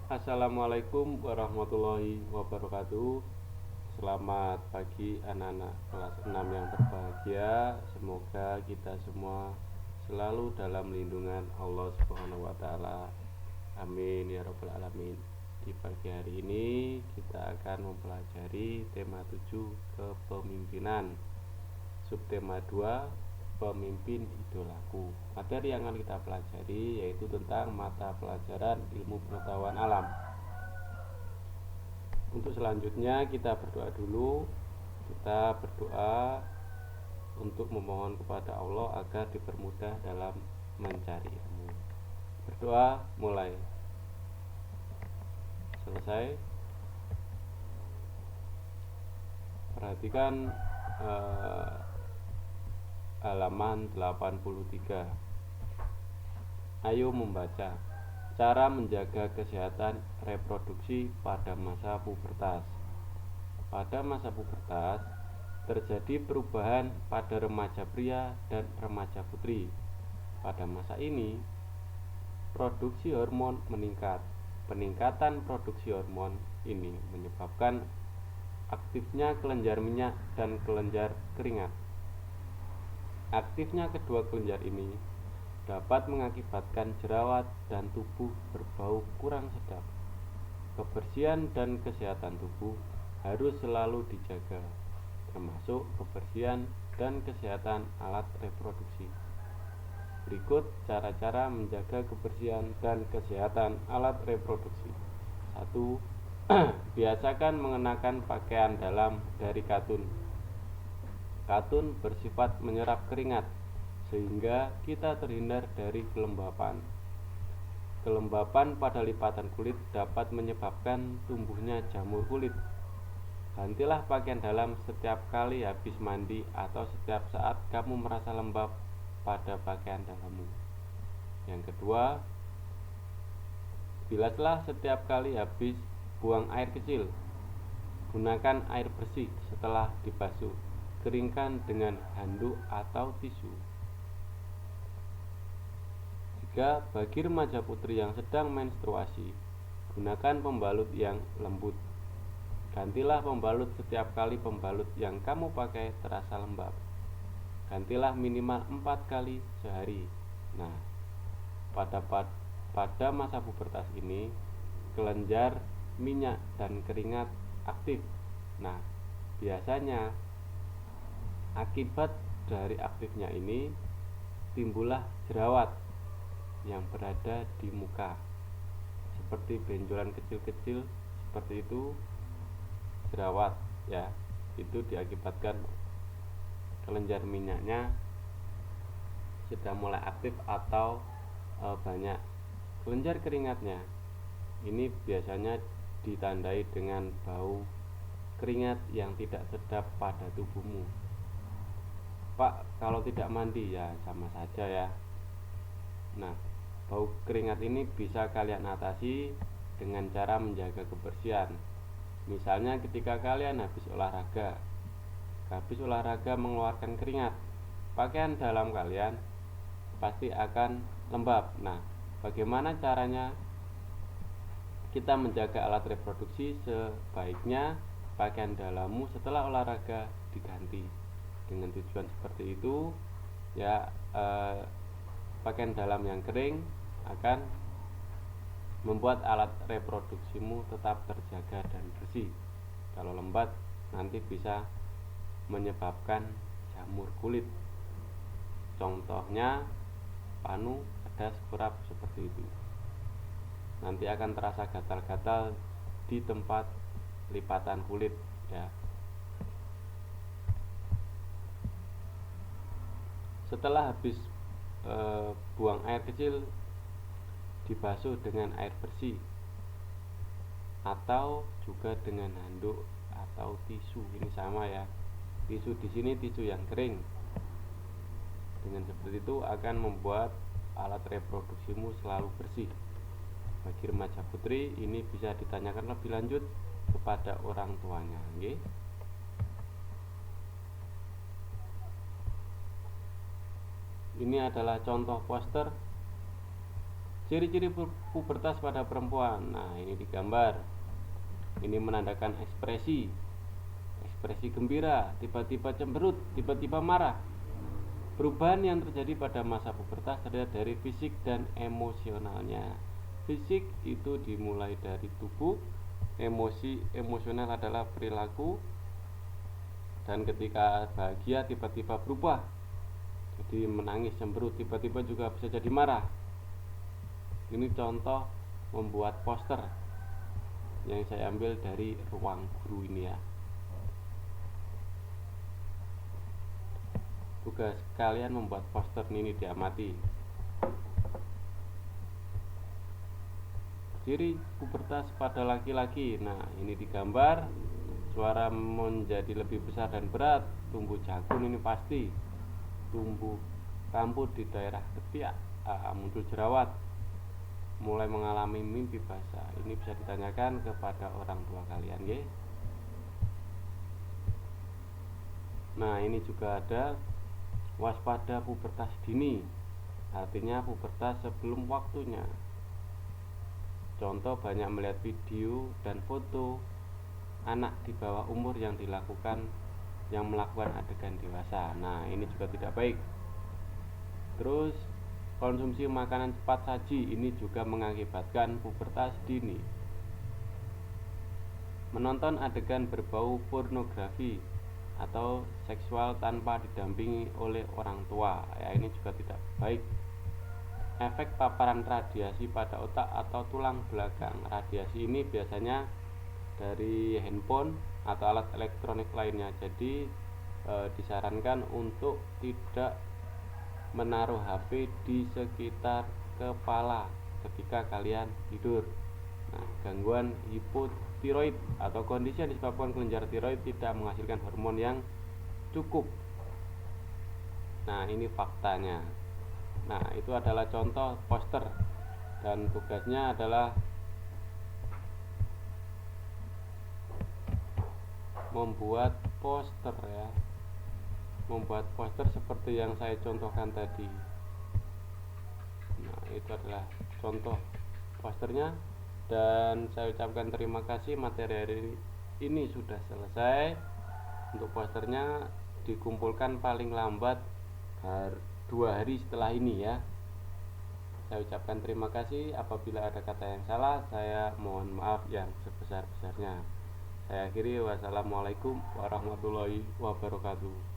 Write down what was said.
Assalamualaikum warahmatullahi wabarakatuh. Selamat pagi anak-anak kelas 6 yang berbahagia. Semoga kita semua selalu dalam lindungan Allah Subhanahu wa taala. Amin ya rabbal alamin. Di pagi hari ini kita akan mempelajari tema 7 kepemimpinan. Subtema 2 pemimpin idolaku. Materi yang akan kita pelajari yaitu tentang mata pelajaran ilmu pengetahuan alam. Untuk selanjutnya kita berdoa dulu. Kita berdoa untuk memohon kepada Allah agar dipermudah dalam mencari ilmu. Berdoa mulai. Selesai. Perhatikan halaman 83. Ayo membaca. Cara menjaga kesehatan reproduksi pada masa pubertas. Pada masa pubertas terjadi perubahan pada remaja pria dan remaja putri. Pada masa ini produksi hormon meningkat. Peningkatan produksi hormon ini menyebabkan aktifnya kelenjar minyak dan kelenjar keringat. Aktifnya kedua kelenjar ini dapat mengakibatkan jerawat dan tubuh berbau kurang sedap. Kebersihan dan kesehatan tubuh harus selalu dijaga, termasuk kebersihan dan kesehatan alat reproduksi. Berikut cara-cara menjaga kebersihan dan kesehatan alat reproduksi. 1. Biasakan mengenakan pakaian dalam dari katun. Katun bersifat menyerap keringat sehingga kita terhindar dari kelembapan. Kelembapan pada lipatan kulit dapat menyebabkan tumbuhnya jamur kulit. Gantilah pakaian dalam setiap kali habis mandi atau setiap saat kamu merasa lembab pada pakaian dalammu. Yang kedua, bilaslah setiap kali habis buang air kecil. Gunakan air bersih setelah dibasuh. Keringkan dengan handuk atau tisu. 3. Bagi remaja putri yang sedang menstruasi, gunakan pembalut yang lembut. Gantilah pembalut setiap kali pembalut yang kamu pakai terasa lembab. Gantilah minimal 4 kali sehari. Nah, pada masa pubertas ini, kelenjar minyak dan keringat aktif. Nah, biasanya akibat dari aktifnya ini timbullah jerawat yang berada di muka, seperti benjolan kecil-kecil seperti itu. Jerawat ya, itu diakibatkan kelenjar minyaknya sudah mulai aktif atau banyak. Kelenjar keringatnya ini biasanya ditandai dengan bau keringat yang tidak sedap pada tubuhmu. Pak, kalau tidak mandi ya sama saja ya. Nah, bau keringat ini bisa kalian atasi dengan cara menjaga kebersihan. Misalnya ketika kalian habis olahraga mengeluarkan keringat, pakaian dalam kalian pasti akan lembab. Nah, bagaimana caranya kita menjaga alat reproduksi? Sebaiknya pakaian dalammu setelah olahraga diganti. Dengan tujuan seperti itu ya, pakaian dalam yang kering akan membuat alat reproduksimu tetap terjaga dan bersih. Kalau lembab nanti bisa menyebabkan jamur kulit. Contohnya panu, kadas, kurap seperti itu. Nanti akan terasa gatal-gatal di tempat lipatan kulit ya. Setelah habis buang air kecil, dibasuh dengan air bersih atau juga dengan handuk atau tisu. Ini sama ya. Tisu di sini tisu yang kering. Dengan seperti itu akan membuat alat reproduksimu selalu bersih. Bagi remaja putri ini bisa ditanyakan lebih lanjut kepada orang tuanya, nggih. Ini adalah contoh poster Ciri-ciri pubertas pada perempuan. Nah, ini digambar. Ini menandakan ekspresi gembira, tiba-tiba cemberut, tiba-tiba marah. Perubahan yang terjadi pada masa pubertas terlihat dari fisik dan emosionalnya. Fisik itu dimulai dari tubuh, emosional adalah perilaku, dan ketika bahagia tiba-tiba berubah jadi menangis, cemberut, tiba-tiba juga bisa jadi marah. Ini contoh membuat poster yang saya ambil dari ruang guru ini ya. Tugas kalian membuat poster ini diamati. Ciri pubertas pada laki-laki. Nah, ini digambar. Suara menjadi lebih besar dan berat. Tumbuh jagung ini pasti. Tumbuh rambut di daerah ketiak. Muncul jerawat. Mulai mengalami mimpi basah. Ini bisa ditanyakan kepada orang tua kalian ya. Nah, ini juga ada waspada pubertas dini, artinya pubertas sebelum waktunya. Contoh, banyak melihat video dan foto anak di bawah umur yang melakukan adegan dewasa. Nah, ini juga tidak baik. Terus, konsumsi makanan cepat saji ini juga mengakibatkan pubertas dini. Menonton adegan berbau pornografi atau seksual tanpa didampingi oleh orang tua, ya ini juga tidak baik. Efek paparan radiasi pada otak atau tulang belakang. Radiasi ini biasanya dari handphone atau alat elektronik lainnya. Jadi disarankan untuk tidak menaruh HP di sekitar kepala ketika kalian tidur. Nah, gangguan hipotiroid atau kondisi yang disebabkan kelenjar tiroid tidak menghasilkan hormon yang cukup. Nah, ini faktanya. Nah, itu adalah contoh poster dan tugasnya adalah membuat poster ya. Membuat poster seperti yang saya contohkan tadi. Nah, itu adalah contoh posternya. Dan saya ucapkan terima kasih, materi hari ini sudah selesai. Untuk posternya dikumpulkan paling lambat 2 hari setelah ini ya. Saya ucapkan terima kasih. Apabila ada kata yang salah, saya mohon maaf yang sebesar-besarnya. Saya akhiri, wassalamualaikum warahmatullahi wabarakatuh.